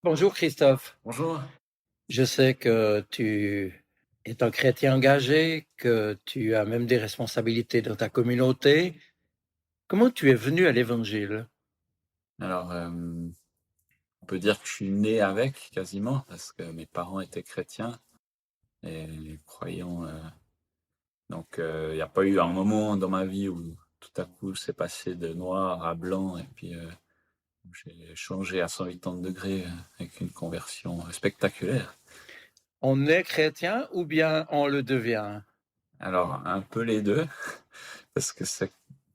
Bonjour Christophe. Bonjour. Je sais que tu es un chrétien engagé, que tu as même des responsabilités dans ta communauté. Comment tu es venu à l'Évangile? Alors, on peut dire que je suis né avec quasiment, parce que mes parents étaient chrétiens et croyants. Donc, il n'y a pas eu un moment dans ma vie où tout à coup c'est passé de noir à blanc et puis j'ai changé à 180 degrés avec une conversion spectaculaire. On est chrétien ou bien on le devient? Alors, un peu les deux, parce que c'est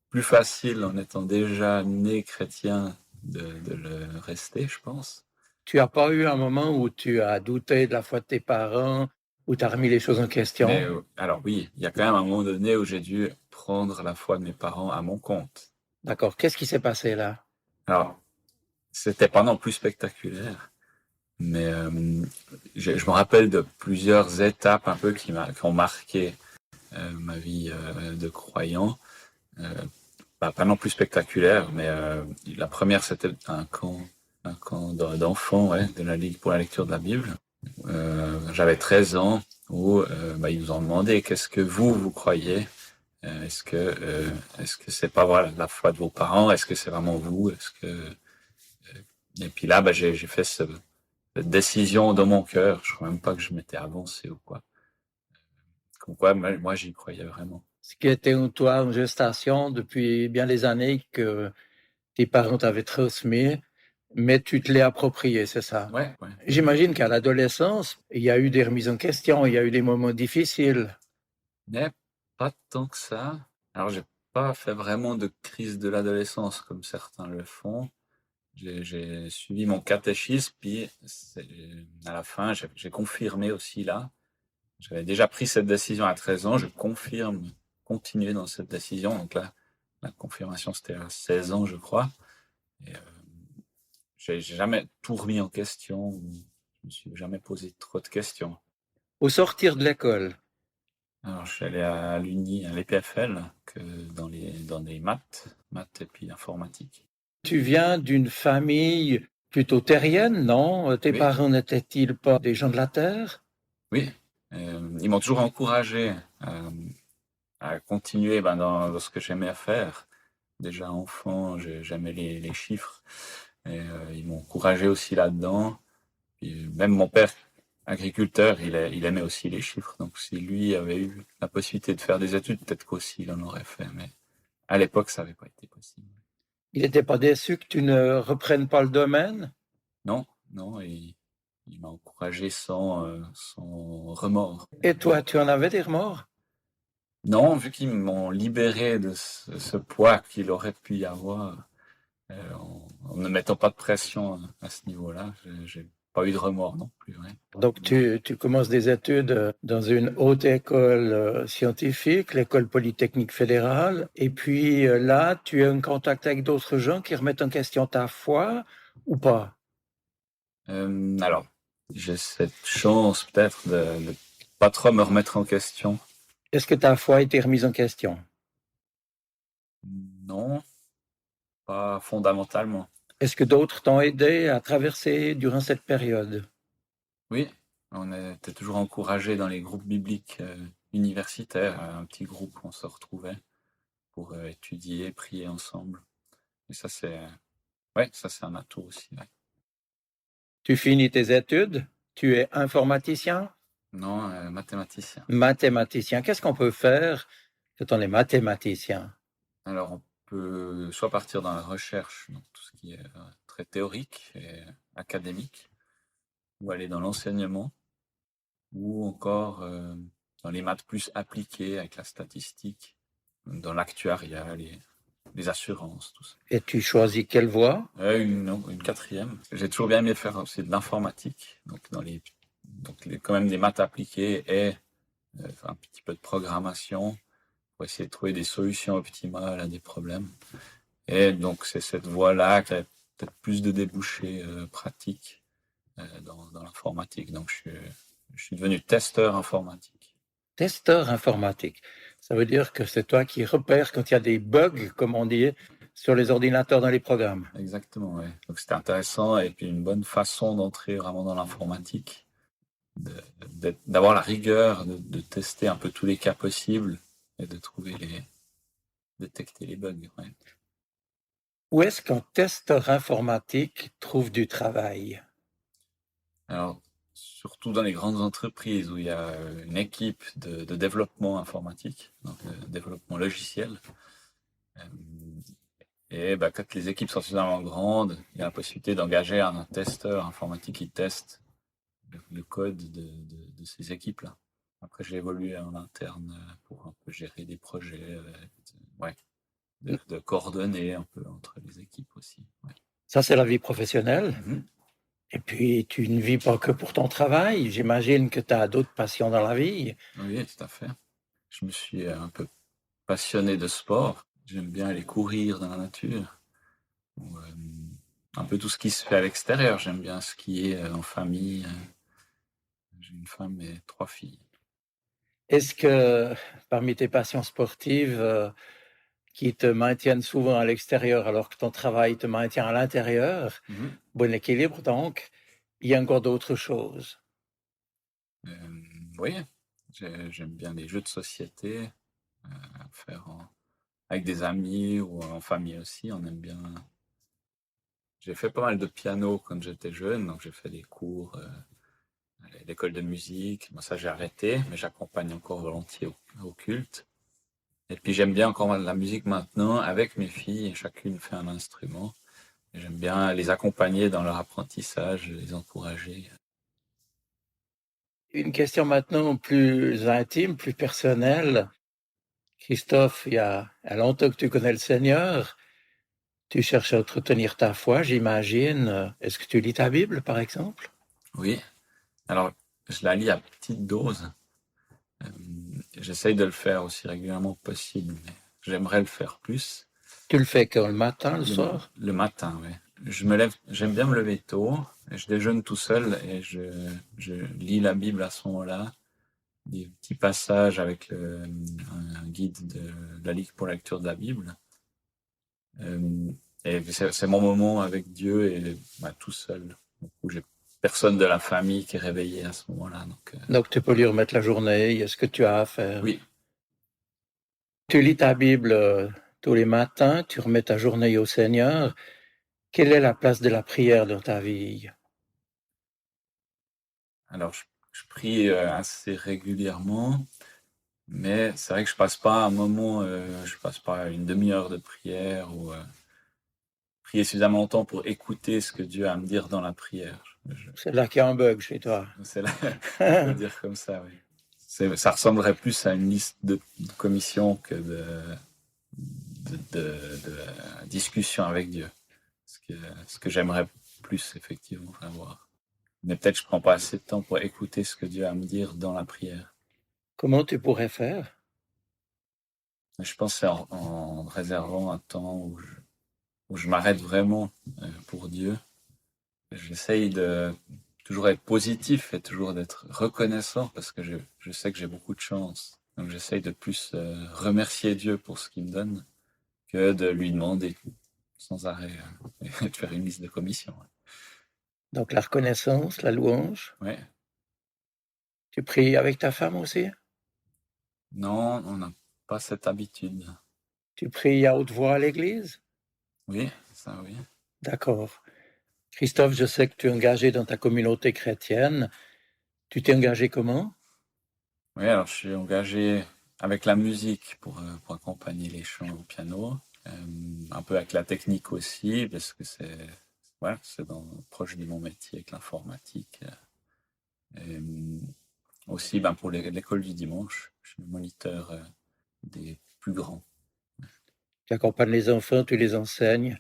plus facile en étant déjà né chrétien de le rester, je pense. Tu n'as pas eu un moment où tu as douté de la foi de tes parents, où tu as remis les choses en Mais question? alors oui, il y a quand même un moment donné où j'ai dû prendre la foi de mes parents à mon compte. D'accord. Qu'est-ce qui s'est passé là? Alors, c'était pas non plus spectaculaire, mais je me rappelle de plusieurs étapes un peu qui ont marqué ma vie de croyant. Euh, pas non plus spectaculaire, mais la première c'était un camp d'enfants, ouais, de la Ligue pour la lecture de la Bible. J'avais 13 ans où ils nous ont demandé qu'est-ce que vous croyez. Est-ce que c'est pas voilà la foi de vos parents? Est-ce que c'est vraiment vous? Et puis là, j'ai fait cette décision dans mon cœur. Je crois même pas que je m'étais avancé ou quoi. Comme quoi, moi, j'y croyais vraiment. Ce qui était en toi en gestation depuis bien des années que tes parents t'avaient transmis, mais tu te l'es approprié, c'est ça? Ouais, ouais. J'imagine qu'à l'adolescence, il y a eu des remises en question, il y a eu des moments difficiles. Mais pas tant que ça. Alors, j'ai pas fait vraiment de crise de l'adolescence comme certains le font. J'ai suivi mon catéchisme, puis à la fin, j'ai confirmé aussi là. J'avais déjà pris cette décision à 13 ans, je confirme continuer dans cette décision. Donc là, la confirmation, c'était à 16 ans, je crois. Et j'ai jamais tout remis en question. Je me suis jamais posé trop de questions. Au sortir de l'école, Alors, je suis allé à l'Uni, à l'EPFL, que dans les maths et puis informatique. tu viens d'une famille plutôt terrienne, non? Tes Oui, parents n'étaient-ils pas des gens de la terre? oui. Ils m'ont toujours encouragé à continuer dans ce que j'aimais faire. Déjà enfant, j'aimais les chiffres. Et ils m'ont encouragé aussi là-dedans. Puis, même mon père, agriculteur, il aimait aussi les chiffres. Donc si lui avait eu la possibilité de faire des études, peut-être qu'aussi il en aurait fait. Mais à l'époque, ça n'avait pas été possible. Il n'était pas déçu que tu ne reprennes pas le domaine? Non, non, il m'a encouragé sans remords. Et toi, tu en avais des remords? Non, vu qu'ils m'ont libéré de ce poids qu'il aurait pu y avoir, en ne mettant pas de pression à ce niveau-là, j'ai pas eu de remords non plus. Ouais. Donc, tu commences des études dans une haute école scientifique, l'école Polytechnique fédérale, et puis là, tu es en contact avec d'autres gens qui remettent en question ta foi ou pas? Alors, j'ai cette chance peut-être de pas trop me remettre en question. Est-ce que ta foi a été remise en question? Non, pas fondamentalement. Est-ce que d'autres t'ont aidé à traverser durant cette période? Oui, on était toujours encouragé dans les groupes bibliques universitaires, un petit groupe où on se retrouvait pour étudier, prier ensemble. Et ça, c'est un atout aussi. Ouais. Tu finis tes études, tu es informaticien, Non, mathématicien. mathématicien. Qu'est-ce qu'on peut faire quand on est mathématicien? Alors, on peut soit partir dans la recherche, donc tout ce qui est très théorique et académique, ou aller dans l'enseignement, ou encore dans les maths plus appliquées avec la statistique, dans l'actuariat, les assurances, tout ça. Et tu choisis quelle voie? Une quatrième. J'ai toujours bien aimé faire aussi de l'informatique, quand même des maths appliquées et un petit peu de programmation pour essayer de trouver des solutions optimales à des problèmes. Et donc, c'est cette voie-là qui a peut-être plus de débouchés pratiques dans l'informatique. Donc, je suis devenu testeur informatique. Testeur informatique. Ça veut dire que c'est toi qui repères quand il y a des bugs, comme on dit, sur les ordinateurs dans les programmes. Exactement, ouais. Donc c'était intéressant et puis une bonne façon d'entrer vraiment dans l'informatique, d'avoir la rigueur de tester un peu tous les cas possibles et de détecter les bugs. Ouais. Où est-ce qu'un testeur informatique trouve du travail? Alors, surtout dans les grandes entreprises où il y a une équipe de développement informatique, donc de développement logiciel. Et bah, quand les équipes sont suffisamment grandes, il y a la possibilité d'engager un testeur informatique qui teste le code de ces équipes-là. Après, j'ai évolué en interne pour un peu gérer des projets, ouais, de coordonner un peu entre les équipes aussi. Ouais. Ça, c'est la vie professionnelle. Et puis, tu ne vis pas que pour ton travail. J'imagine que tu as d'autres passions dans la vie. Oui, tout à fait. Je me suis un peu passionné de sport. J'aime bien aller courir dans la nature. Ou, un peu tout ce qui se fait à l'extérieur. J'aime bien skier en famille. J'ai une femme et 3 filles. Est-ce que parmi tes passions sportives qui te maintiennent souvent à l'extérieur alors que ton travail te maintient à l'intérieur, bon équilibre donc, il y a encore d'autres choses? Oui, j'aime bien les jeux de société, faire avec des amis ou en famille aussi. On aime bien. J'ai fait pas mal de piano quand j'étais jeune, donc j'ai fait des cours à l'école de musique. Moi, ça, j'ai arrêté, mais j'accompagne encore volontiers au culte. Et puis, j'aime bien encore la musique maintenant avec mes filles. Chacune fait un instrument. Et j'aime bien les accompagner dans leur apprentissage, les encourager. Une question maintenant plus intime, plus personnelle. Christophe, il y a longtemps que tu connais le Seigneur. Tu cherches à entretenir ta foi, j'imagine. Est-ce que tu lis ta Bible, par exemple? Oui, alors je la lis à petite dose. J'essaye de le faire aussi régulièrement que possible, mais j'aimerais le faire plus. Tu le fais quand, le matin, le soir? Le matin, oui. J'aime bien me lever tôt, et je déjeune tout seul et je lis la Bible à ce moment-là, des petits passages avec un guide de la Ligue pour la lecture de la Bible. Et c'est mon moment avec Dieu et tout seul. Où j'ai personne de la famille qui est réveillé à ce moment-là. Donc tu peux lui remettre la journée, est-ce que tu as à faire? Oui. Tu lis ta Bible tous les matins, tu remets ta journée au Seigneur. Quelle est la place de la prière dans ta vie? Alors, je prie assez régulièrement, mais c'est vrai que je passe pas un moment, je passe pas une demi-heure de prière ou prier suffisamment longtemps pour écouter ce que Dieu a à me dire dans la prière. C'est là qu'il y a un bug chez toi. C'est là, on peut dire comme ça, oui. Ça ressemblerait plus à une liste de commissions que de discussion avec Dieu. Ce que j'aimerais plus, effectivement, avoir. Mais peut-être je prends pas assez de temps pour écouter ce que Dieu a à me dire dans la prière. Comment tu pourrais faire? Je pense que c'est en réservant un temps où je m'arrête vraiment pour Dieu. J'essaye de toujours être positif et toujours d'être reconnaissant parce que je sais que j'ai beaucoup de chance. Donc j'essaye de plus remercier Dieu pour ce qu'il me donne que de lui demander sans arrêt et de faire une liste de commissions. Donc la reconnaissance, la louange. Ouais. Tu pries avec ta femme aussi? Non, on n'a pas cette habitude. Tu pries à haute voix à l'église? Oui, ça oui. D'accord. Christophe, je sais que tu es engagé dans ta communauté chrétienne. Tu t'es engagé comment? Oui, alors je suis engagé avec la musique pour accompagner les chants au piano, un peu avec la technique aussi, parce que c'est proche de mon métier avec l'informatique. Et, aussi pour l'école du dimanche, je suis le moniteur des plus grands. Tu accompagnes les enfants, tu les enseignes,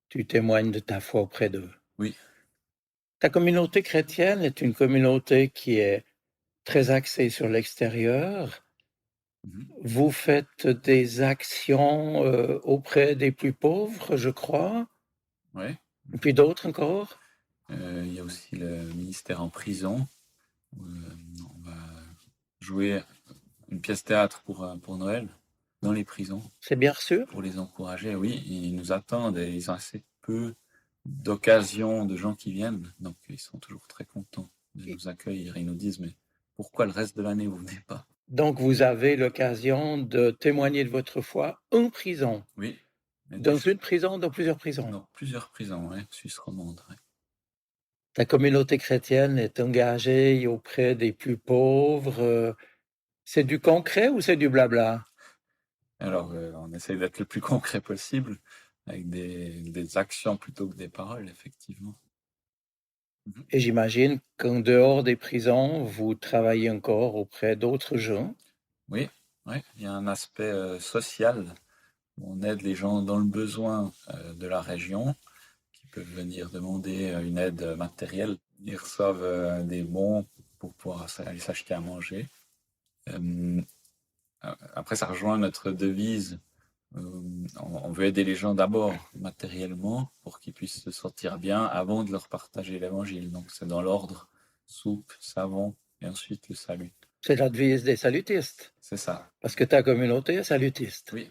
tu témoignes de ta foi auprès d'eux. Oui. Ta communauté chrétienne est une communauté qui est très axée sur l'extérieur. Vous faites des actions auprès des plus pauvres, je crois. Oui. Et puis d'autres encore. Il y a aussi le ministère en prison, où on va jouer une pièce théâtre pour Noël. dans les prisons C'est bien reçu? pour les encourager. Oui, ils nous attendent et ils ont assez peu d'occasions de gens qui viennent. Donc, ils sont toujours très contents de nous accueillir. Ils nous disent, mais pourquoi le reste de l'année vous venez pas? Donc vous avez l'occasion de témoigner de votre foi en prison. Oui. Mais Dans une prison, dans plusieurs prisons. dans plusieurs prisons, ouais, Suisse romande. Ouais. Ta communauté chrétienne est engagée auprès des plus pauvres. C'est du concret ou c'est du blabla? Alors, on essaye d'être le plus concret possible, avec des actions plutôt que des paroles, effectivement. Et j'imagine qu'en dehors des prisons, vous travaillez encore auprès d'autres gens. Oui, ouais, il y a un aspect social. On aide les gens dans le besoin de la région, qui peuvent venir demander une aide matérielle. Ils reçoivent des bons pour pouvoir aller s'acheter à manger. Après, ça rejoint notre devise. On veut aider les gens d'abord matériellement pour qu'ils puissent se sentir bien avant de leur partager l'évangile. Donc c'est dans l'ordre, soupe, savon et ensuite le salut. C'est la devise des salutistes. C'est ça. Parce que ta communauté est salutiste. Oui.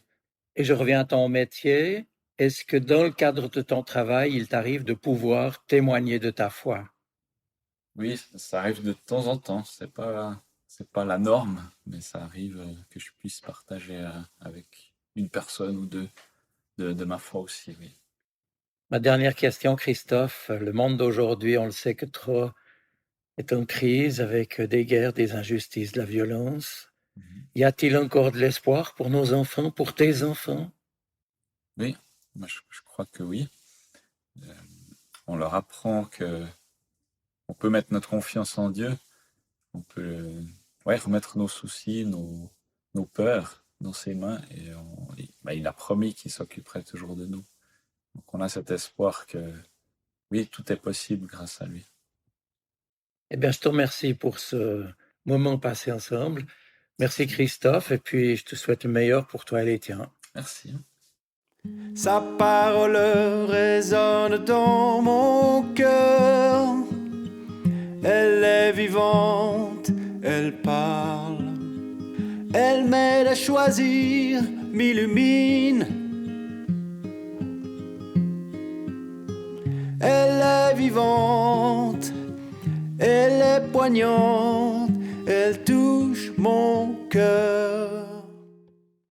Et je reviens à ton métier. Est-ce que dans le cadre de ton travail, il t'arrive de pouvoir témoigner de ta foi? Oui, ça arrive de temps en temps. C'est pas la norme, mais ça arrive que je puisse partager avec une personne ou deux de ma foi aussi. Oui. Ma dernière question, Christophe. Le monde d'aujourd'hui, on le sait que trop, est en crise avec des guerres, des injustices, de la violence. Y a-t-il encore de l'espoir pour nos enfants, pour tes enfants? Oui, moi je crois que oui. On leur apprend que on peut mettre notre confiance en Dieu, on peut remettre nos soucis, nos peurs dans ses mains et il a promis qu'il s'occuperait toujours de nous. Donc on a cet espoir que oui, tout est possible grâce à lui. Eh bien, je te remercie pour ce moment passé ensemble. Merci Christophe, et puis je te souhaite le meilleur pour toi et les tiens. Merci. Sa parole résonne dans mon cœur. Elle est vivante, elle parle. Elle m'aide à choisir, m'illumine. Elle est vivante, elle est poignante. Elle touche mon cœur.